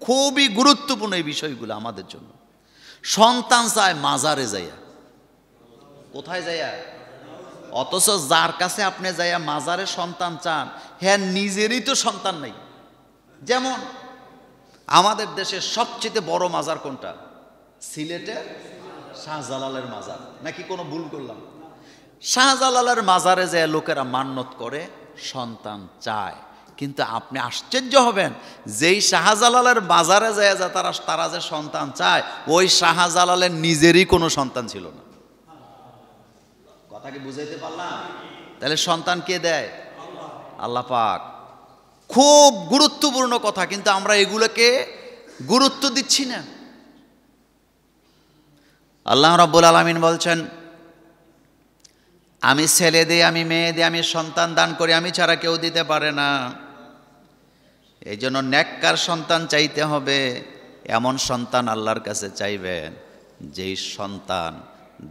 খুবই গুরুত্বপূর্ণ এই বিষয়গুলো আমাদের জন্য। সন্তান চায় মাজারে যাইয়া, কোথায় যাইয়া? অথচ যার কাছে আপনি যাইয়া মাজারে সন্তান চান, হ্যাঁ নিজেরই তো সন্তান নাই। যেমন আমাদের দেশের সবচেয়ে বড় মাজার কোনটা? সিলেটের শাহজালালের মাজার, নাকি কোনো ভুল করলাম? শাহজালালের মাজারে যায় লোকেরা মান্যত করে, সন্তান চায়। কিন্তু আপনি আশ্চর্য হবেন, যেই শাহজালালের মাজারে যায় তারা যে সন্তান চায়, ওই শাহজালালের নিজেরই কোনো সন্তান ছিল না। কথা কি বুঝাইতে পারলাম? তাহলে সন্তান কে দেয়? আল্লাহ পাক। খুব গুরুত্বপূর্ণ কথা, কিন্তু আমরা এগুলোকে গুরুত্ব দিচ্ছি না। আল্লাহ রাব্বুল আলামিন বলছেন, আমি ছেলে দিই, আমি মেয়ে দিই, আমি সন্তান দান করি, আমি ছাড়া কেউ দিতে পারে না। এই জন্য নেককার সন্তান চাইতে হবে। এমন সন্তান আল্লাহর কাছে চাইবেন যেই সন্তান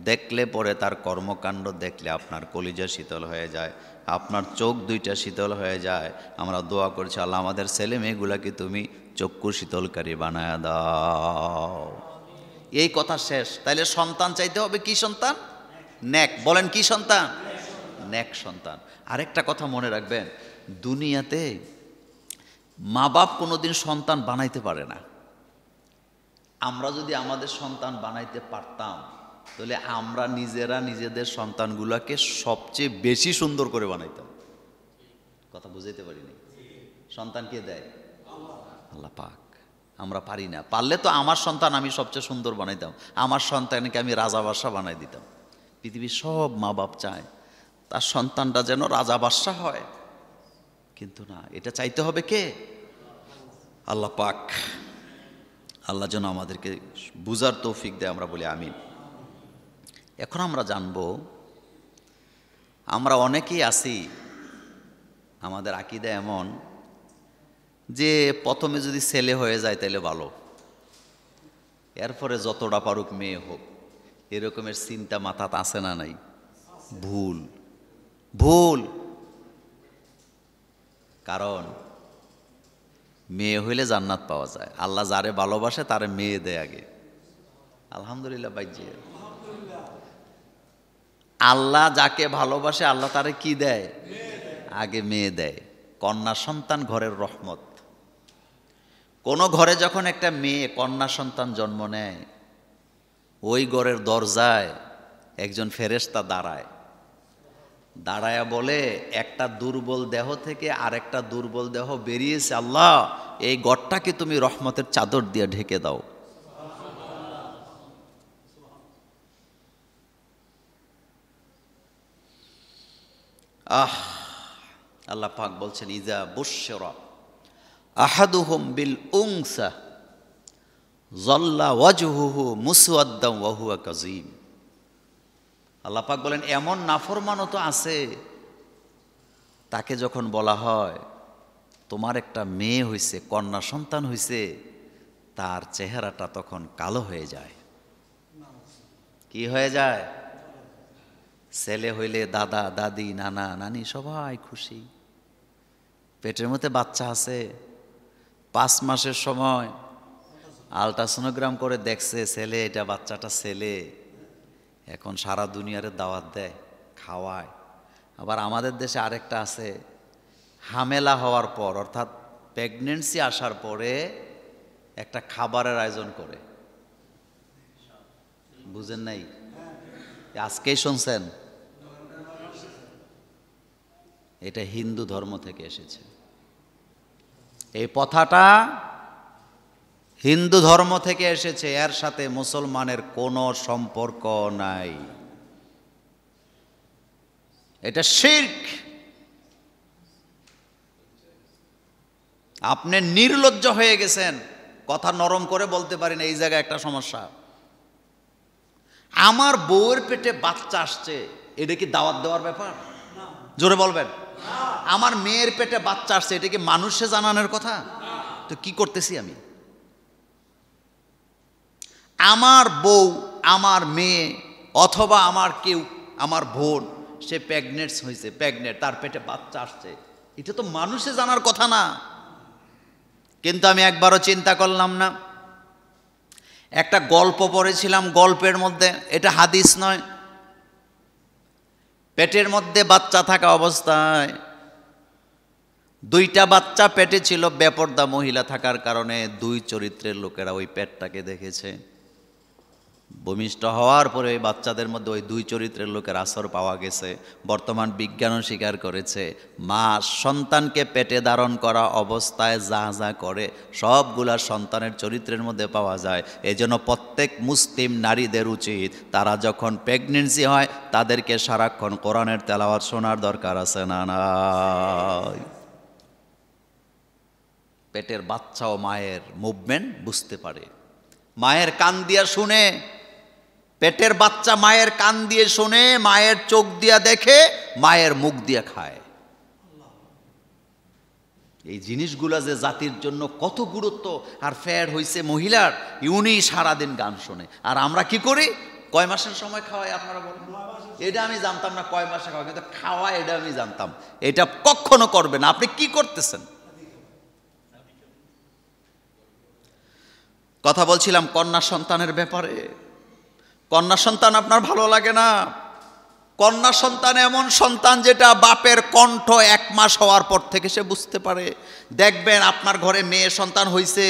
দেখলে পরে তার কর্মকাণ্ড দেখলে আপনার কলিজা শীতল হয়ে যায়, আপনার চোখ দুইটা শীতল হয়ে যায়। আমরা দোয়া করছি, আল্লাহ আমাদের ছেলে মেয়েগুলাকে তুমি চক্ষু শীতলকারী বানায় দাও। এই কথা শেষ। তাইলে সন্তান চাইতে হবে কি সন্তান? নেক। বলেন কি সন্তান? নেক সন্তান। আরেকটা কথা মনে রাখবেন, দুনিয়াতে মা বাপ কোনোদিন সন্তান বানাইতে পারে না। আমরা যদি আমাদের সন্তান বানাইতে পারতাম, তাহলে আমরা নিজেরা নিজেদের সন্তানগুলোকে সবচেয়ে বেশি সুন্দর করে বানাইতাম। কথা বুঝাইতে পারিনি? সন্তান কে দেয়? আল্লাহ পাক। আমরা পারি না। পারলে তো আমার সন্তান আমি সবচেয়ে সুন্দর বানাইতাম, আমার সন্তানকে আমি রাজা বাদশাহ বানাই দিতাম। পৃথিবীর সব মা বাপ চায় তার সন্তানটা যেন রাজা বাদশাহ হয়, কিন্তু না, এটা চাইতে হবে কে? আল্লাহ পাক। আল্লাহ যেন আমাদেরকে বুঝার তৌফিক দেয়, আমরা বলি আমিন। এখন আমরা জানব, আমরা অনেকেই আছি, আমাদের আকীদা এমন যে প্রথমে যদি ছেলে হয়ে যায় তাহলে ভালো, এরপরে যতটা পারুক মেয়ে হোক, এরকমের চিন্তা মাথাতে আসে না? নাই? ভুল, ভুল। কারণ মেয়ে হইলে জান্নাত পাওয়া যায়। আল্লাহ যারে ভালোবাসে তারে মেয়ে দেয় আগে। আলহামদুলিল্লাহ বাইজি। আল্লাহ যাকে ভালোবাসে আল্লাহ তারে কি দেয়? আগে মেয়ে দেয়। কন্যা সন্তান ঘরের রহমত। কোন ঘরে যখন একটা মেয়ে কন্যা সন্তান জন্ম নেয়, ওই ঘরের দরজায় একজন ফেরেশতা দাঁড়ায়, দাঁড়ায়া বলে, একটা দুর্বল দেহ থেকে আরেকটা দুর্বল দেহ বেরিয়েছে, আল্লাহ এই ঘরটাকে তুমি রহমতের চাদর দিয়ে ঢেকে দাও। আল্লাহ পাক বলছেন, ইজা বুশরা আহাদুহুম বিল উনসা যাল্লা ওয়াজহুহু মুসওয়াদ্দান ওয়া হুয়া কাযীম। আল্লাহ পাক বলেন, এমন নাফরমানও তো আছে, তাকে যখন বলা হয় তোমার একটা মেয়ে হইছে, কন্যা সন্তান হইছে, তার চেহারাটা তখন কালো হয়ে যায়। কি হয়ে যায়? ছেলে হইলে দাদা দাদি নানা নানি সবাই খুশি, পেটের মধ্যে বাচ্চা আছে, 5 মাসের সময় আলট্রাসোনোগ্রাম করে দেখছে ছেলে, এটা বাচ্চাটা ছেলে। এখন সারা দুনিয়ারে দাওয়াত দেয়, খাওয়ায়। আবার আমাদের দেশে আরেকটা আছে, হামেলা হওয়ার পর অর্থাৎ প্রেগনেন্সি আসার পরে একটা খাবারের আয়োজন করে। বুঝেন নাই? আজকেই শুনছেন? এটা হিন্দু ধর্ম থেকে এসেছে। এই প্রথাটা হিন্দু ধর্ম থেকে এসেছে, এর সাথে মুসলমানের কোনো সম্পর্ক নাই। এটা শিরক। আপনি নির্লজ্জ হয়ে গেছেন, কথা নরম করে বলতে পারি না, এই জায়গায় একটা সমস্যা। আমার বউয়ের পেটে বাচ্চা আসছে, এটা কি দাওয়াত দেওয়ার ব্যাপার? জোরে বলবেন। আমার মেয়ের পেটে বাচ্চা আসছে, এটা কি মানুষে জানানোর কথা? তো কি করতেছি আমি? আমার বউ, আমার মেয়ে, অথবা আমার কেউ, আমার বোন, সে প্রেগনেন্ট হয়েছে, তার পেটে বাচ্চা আসছে, এটা তো মানুষে জানার কথা না। কিন্তু আমি একবারও চিন্তা করলাম না। একটা গল্প পড়েছিলাম, গল্পের মধ্যে, এটা হাদিস নয়, পেটের মধ্যে বাচ্চা থাকা অবস্থায় দুইটা বাচ্চা পেটে ছিল, বেপরদা মহিলা থাকার কারণে দুই চরিত্রের লোকেরা ওই পেটটাকে দেখেছে। ভূমিষ্ঠ হওয়ার পরে ওই বাচ্চাদের মধ্যে ওই দুই চরিত্রের লোকের আসর পাওয়া গেছে। বর্তমান বিজ্ঞানও স্বীকার করেছে, মা সন্তানকে পেটে ধারণ করা অবস্থায় যা যা করে সবগুলা সন্তানের চরিত্রের মধ্যে পাওয়া যায়। এজন্য প্রত্যেক মুসলিম নারীদের উচিত তারা যখন প্রেগনেন্সি হয় তাদেরকে সারাক্ষণ কোরআনের তেলাওয়াত শোনার দরকার আছে না নাই? পেটের বাচ্চা ও মায়ের মুভমেন্ট বুঝতে পারে, মায়ের কান দিয়া শুনে, পেটের বাচ্চা মায়ের কান দিয়ে শোনে, মায়ের চোখ দিয়া দেখে, মায়ের মুখ দিয়ে খায়। এই জিনিসগুলা যে জাতির জন্য কত গুরুত্ব। আর ফ্যাড হইছে মহিলার, ইউনি সারাদিন গান শোনে, আর আমরা কি করি? কয় মাসের সময় খাওয়াই আপনারা বলেন? এটা আমি জানতাম না কয় মাসে খাওয়া, কিন্তু খাওয়া এটা আমি জানতাম। এটা কখনো করবে না। আপনি কি করতেছেন? কথা বলছিলাম কন্যা সন্তানের ব্যাপারে। কন্যা সন্তান আপনার ভালো লাগে না? কন্যা সন্তান এমন সন্তান যেটা বাপের কণ্ঠ 1 মাস হওয়ার পর থেকে সে বুঝতে পারে। দেখবেন আপনার ঘরে মেয়ে সন্তান হইছে,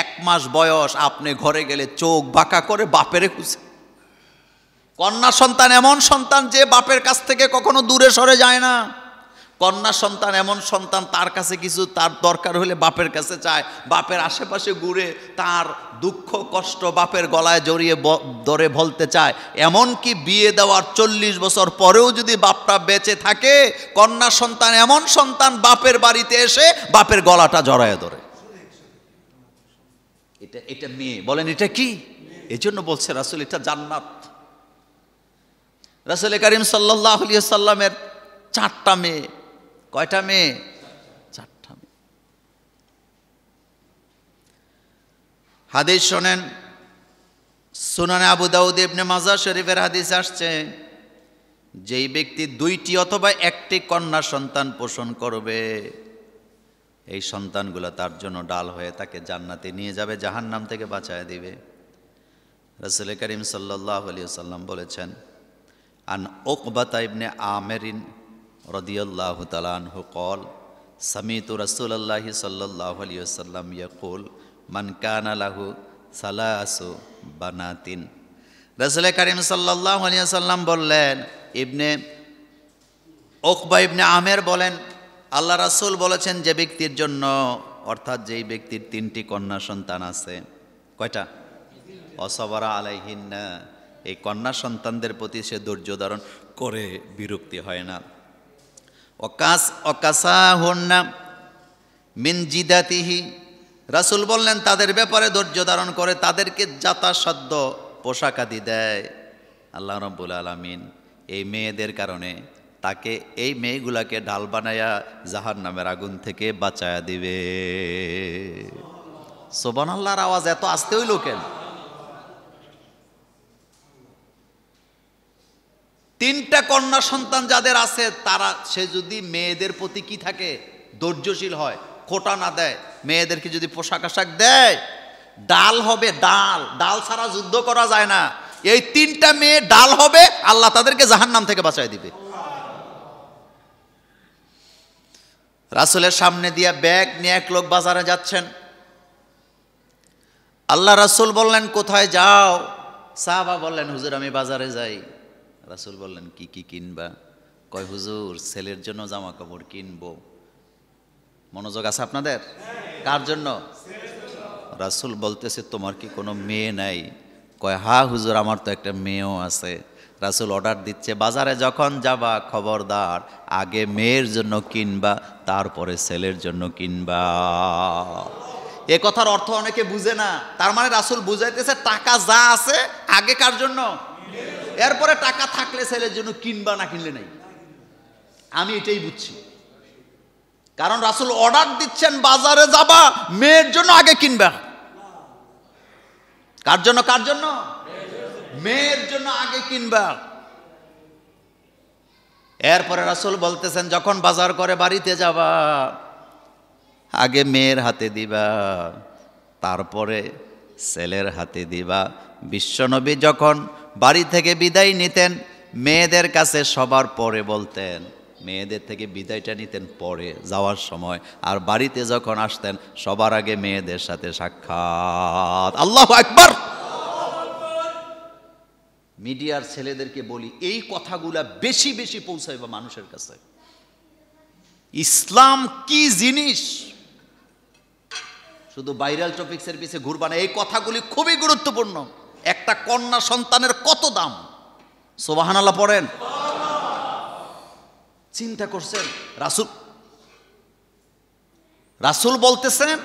1 মাস বয়স, আপনি ঘরে গেলে চোখ বাঁকা করে বাপেরে খুঁজে। কন্যা সন্তান এমন সন্তান যে বাপের কাছ থেকে কখনো দূরে সরে যায় না। কন্যা সন্তান এমন সন্তান, তার কাছে কিছু তার দরকার হলে বাপের কাছে চায়, বাপের আশেপাশে ঘুরে তার দুঃখ কষ্ট বাপের গলায় জড়িয়ে ধরে বলতে চায়। এমনকি বিয়ে দেওয়ার 40 বছর পরেও যদি বাপটা বেঁচে থাকে, কন্যা সন্তান এমন সন্তান বাপের বাড়িতে এসে বাপের গলাটা জড়ায় ধরে। এটা মেয়ে বলেন, এটা কি? এই জন্য বলছে রাসূল এটা জান্নাত। রাসূল করিম সাল্লাল্লাহু আলাইহি সাল্লামের 4টা মেয়ে। কয়টা মেয়ে? 4টা মেয়ে। হাদিস শোনেন, সুনানে আবু দাউদ ইবনে মাজাহ শরীফের হাদিস আসছে, যেই ব্যক্তি 2টি অথবা 1টি কন্যা সন্তান পোষণ করবে, এই সন্তানগুলো তার জন্য ডাল হয়ে তাকে জান্নাতে নিয়ে যাবে, জাহান্নাম থেকে বাঁচায় দিবে। রাসূল করিম সাল্লাল্লাহু আলাইহি ওয়াসাল্লাম বলেছেন, আন উকবাতা ইবনে আমিরিন রাদিয়াল্লাহু তাআলা আনহু قال সামিতু রাসূলুল্লাহি সাল্লাল্লাহু আলাইহি ওয়াসাল্লাম ইয়াকুল মান কানা লাহু সালাসু বানাতিন। রাসূল করিম সাল্লাল্লাহু আলাইহি ওয়াসাল্লাম বললেন, ইবনে উকবা ইবনে আমের বলেন, আল্লাহ রাসূল বলেছেন, যে ব্যক্তির জন্য, অর্থাৎ যেই ব্যক্তির 3টি কন্যা সন্তান আছে, কয়টা? অসবরা আলাইহিন্না, এই কন্যা সন্তানদের প্রতি সে ধৈর্য ধারণ করে, বিরক্তি হয় না। অকাসাহুন্না মিন জিদাতিহি, রাসূল বললেন তাদের ব্যাপারে ধৈর্য ধারণ করে, তাদেরকে যথাসাধ্য পোশাক আদি দেয়। আল্লাহ রাব্বুল আলামিন এই মেয়েদের কারণে তাকে, এই মেয়েগুলাকে ঢাল বানায়া জাহান্নামের আগুন থেকে বাঁচায়া দিবে। সুবহানাল্লাহর আওয়াজ এত আস্তে হইল কেন? 3টা কন্যা সন্তান যাদের আছে, তারা, সে যদি মেয়েদের প্রতি কি থাকে? ধৈর্যশীল হয়, খোটা না দেয়, মেয়েদেরকে যদি পোশাক আশাক দেয়, ডাল হবে, ডাল। ডাল ছাড়া যুদ্ধ করা যায় না। এই 3টা মেয়ে ডাল হবে, আল্লাহ তাদেরকে জাহান্নাম থেকে বাঁচায় দিবে। রাসূলের সামনে দিয়ে ব্যাগ নিয়ে এক লোক বাজারে যাচ্ছেন। আল্লাহ রাসূল বললেন, কোথায় যাও? সাহাবা বললেন, হুজুর আমি বাজারে যাই। রাসূল বললেন, কি কি কিনবা? কয়, হুজুর ছেলের জন্য জামা কাপড় কিনবো। মনোযোগ আছে আপনাদের? কার জন্য? রাসূল বলতেছে, তোমার কি কোনো মেয়ে নাই? কয়, হ্যাঁ হুজুর আমার তো একটা মেয়েও আছে। রাসূল অর্ডার দিচ্ছে, বাজারে যখন যাবা খবরদার আগে মেয়ের জন্য কিনবা, তারপরে ছেলের জন্য কিনবা। এ কথার অর্থ অনেকে বুঝে না। তার মানে রাসূল বুঝাইতেছে টাকা যা আছে আগে কার জন্য, এরপরে টাকা থাকলে ছেলের জন্য কিনবা, না কিনলে নাই। আমি এটাই বুঝছি, কারণ রাসূল অর্ডার দিচ্ছেন বাজারে যাবা, মেয়ের জন্য আগে কিনবা। কার জন্য? কার জন্য? মেয়ের জন্য আগে কিনবা। এরপরে রাসূল বলতেছেন, যখন বাজার করে বাড়িতে যাবা, আগে মেয়ের হাতে দিবা, তারপরে ছেলের হাতে দিবা। বিশ্বনবী যখন বাড়ি থেকে বিদায় নিতেন, মেয়েদের কাছে সবার পরে বলতেন, মেয়েদের থেকে বিদায়টা নিতেন পরে যাওয়ার সময়, আর বাড়িতে যখন আসতেন সবার আগে মেয়েদের সাথে সাক্ষাৎ। আল্লাহু আকবার। মিডিয়ার ছেলেদেরকে বলি, এই কথাগুলা বেশি বেশি পৌঁছাইবা মানুষের কাছে। ইসলাম কি জিনিস শুধু ভাইরাল টপিক্সের পিছে ঘুরবা না, এই কথাগুলি খুবই গুরুত্বপূর্ণ। একটা কন্যা সন্তানের কত দাম, সুবহানাল্লাহ পড়েন। চিন্তা করছেন, রাসূল বলতেছেন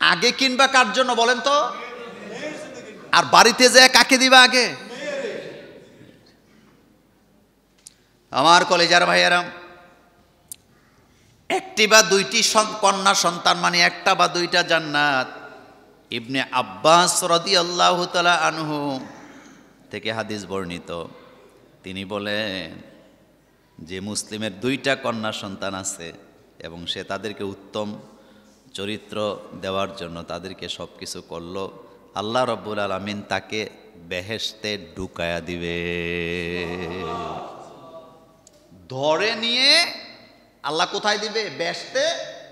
আগে কিনবা কার জন্য বলেন তো? আর বাড়িতে যায় কাকে দিবা আগে? আমার কলেজার ভাইয়েরা, একটি বা দুইটি কন্যা সন্তান মানে একটা বা দুইটা জান্নাত। ইবনে আব্বাস রাদিয়াল্লাহু তাআলা আনহু থেকে হাদিস বর্ণিত, তিনি বলেন যে মুসলিমের দুইটা কন্যা সন্তান আছে এবং সে তাদেরকে উত্তম চরিত্র দেওয়ার জন্য তাদেরকে সব কিছু করলো, আল্লাহ রাব্বুল আলামিন তাকে বেহেশতে ঢুকায়া দিবে। ধরে নিয়ে আল্লাহ কোথায় দিবে? বেহেশতে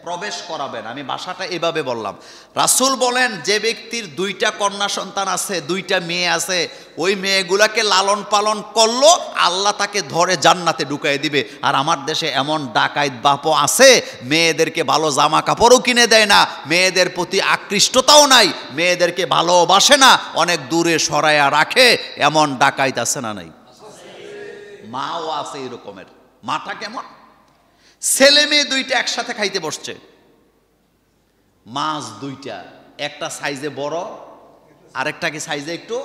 প্রবেশ করাবেন। আমি ভাষাটা এভাবে বললাম। রাসূল বলেন যে ব্যক্তির দুইটা কন্যা সন্তান আছে, দুইটা মেয়ে আছে, ওই মেয়েগুলাকে লালন পালন করলো, আল্লাহ তাকে ধরে জান্নাতে ঢুকাই দিবে। আর আমার দেশে এমন ডাকাইত বাপও আছে, মেয়েদেরকে ভালো জামা কাপড়ও কিনে দেয় না, মেয়েদের প্রতি আকৃষ্টতাও নাই, মেয়েদেরকে ভালোবাসে না, অনেক দূরে সরাইয়া রাখে, এমন ডাকাইত আছে না নাই? মাও আছে এরকমের। মাটা কেমন? ছেলে মেয়ে দুইটা একসাথে খাইতে বসছে, মাছ দুইটা, একটা সাইজে বড় আরেকটাকে সাইজে একটু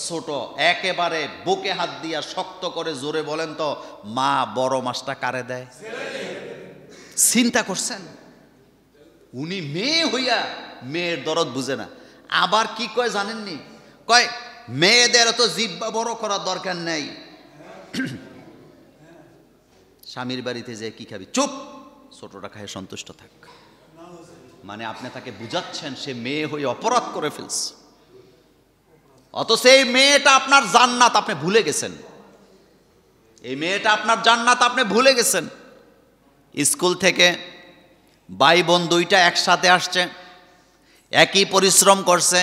ছোট, একেবারে বুকে হাত দিয়া শক্ত করে জোরে বলেন তো, মা বড় মাছটা কারে দেয়? চিন্তা করছেন? উনি মেয়ে হইয়া মেয়ের দরদ বুঝে না। আবার কি কয় জানেননি? কয় মেয়েদের তো জিহ্বা বড় করার দরকার নেই, স্বামীর বাড়িতে যে কি খাবি, চুপ, ছোটটা খায় সন্তুষ্ট থাক। মানে আপনি তাকে বুঝাচ্ছেন সে মেয়ে হয়ে অপরাধ করে ফেলছে, অথচ এই মেয়েটা আপনার জান্নাত আপনি ভুলে গেছেন। এই মেয়েটা আপনার জান্নাত আপনি ভুলে গেছেন। স্কুল থেকে ভাই বোন দুইটা একসাথে আসছে, একই পরিশ্রম করছে,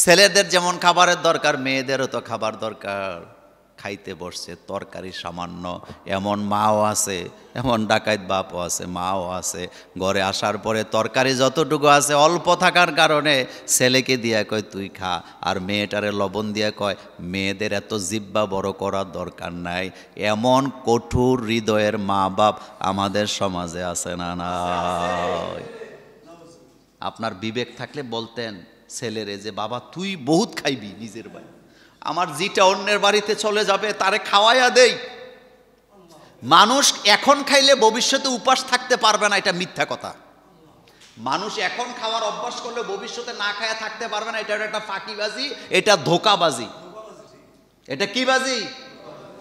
ছেলেদের যেমন খাবারের দরকার মেয়েদেরও তো খাবার দরকার। খাইতে বসছে, তরকারি সামান্য, এমন মাও আছে, এমন ডাকাইত বাপও আছে, মাও আছে। ঘরে আসার পরে তরকারি যতটুকু আছে অল্প থাকার কারণে ছেলেকে দিয়া কয় তুই খা, আর মেয়েটারে লবণ দিয়া কয় মেয়েদের এত জিহ্বা বড় করার দরকার নাই। এমন কঠোর হৃদয়ের মা বাপ আমাদের সমাজে আছে না নাই? আপনার বিবেক থাকলে বলতেন ছেলেরে যে বাবা তুই বহুত খাইবি নিজের বাড়ি, আমার যেটা অন্যের বাড়িতে চলে যাবে তারে খাওয়াইয়া দেই। মানুষ এখন খাইলে ভবিষ্যতে উপাস থাকতে পারবে না, এটা মিথ্যা কথা। মানুষ এখন খাওয়ার অভ্যাস করলে ভবিষ্যতে না খায়া থাকতে পারবে না, এটা একটা ফাঁকিবাজি, এটা ধোঁকাবাজি। এটা কি বাজি?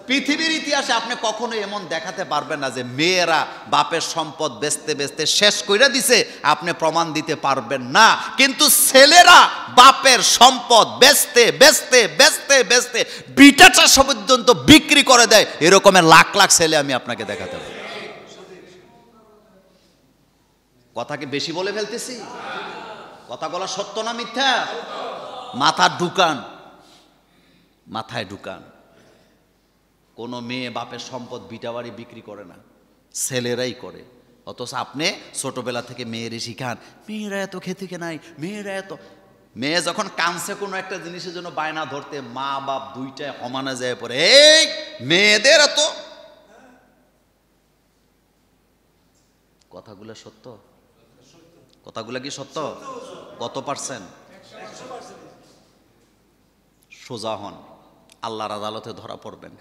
পৃথিবীর ইতিহাসে আপনি কখনো এমন দেখাতে পারবেন না যে মেয়েরা বাপের সম্পদ বেচতে বেচতে শেষ কইরা দিছে, আপনি প্রমাণ দিতে পারবেন না। কিন্তু ছেলেরা বাপের সম্পদ বেচতে বেচতে বেচতে বেচতে বিটা চাষ পর্যন্ত বিক্রি করে দেয়, এরকমের লাখ লাখ ছেলে আমি আপনাকে দেখাতে পারি। কথা কি বেশি বলে ফেলতেছি? কথা বলা সত্য না মিথ্যা? মাথার ঢুকান, মাথায় ঢুকান। কোনো মেয়ে বাপের সম্পদ বিটা বাড়ি বিক্রি করে না, ছেলেরাই করে। অথচ আপনি ছোটবেলা থেকে মেয়েরে শিখান মেয়েরা এত খেতে নাই, মেয়েরা এত। মেয়ে যখন কাঁদছে কোনো একটা জিনিসের জন্য বায়না ধরতে, মা বাপ দুইটায় সমানে যায় পড়ে, এই মেয়েদের এত। কথাগুলো সত্য? কথাগুলো কি সত্য? কত পার্সেন্ট? সোজা হন, আল্লাহর আদালতে ধরা পড়বেন।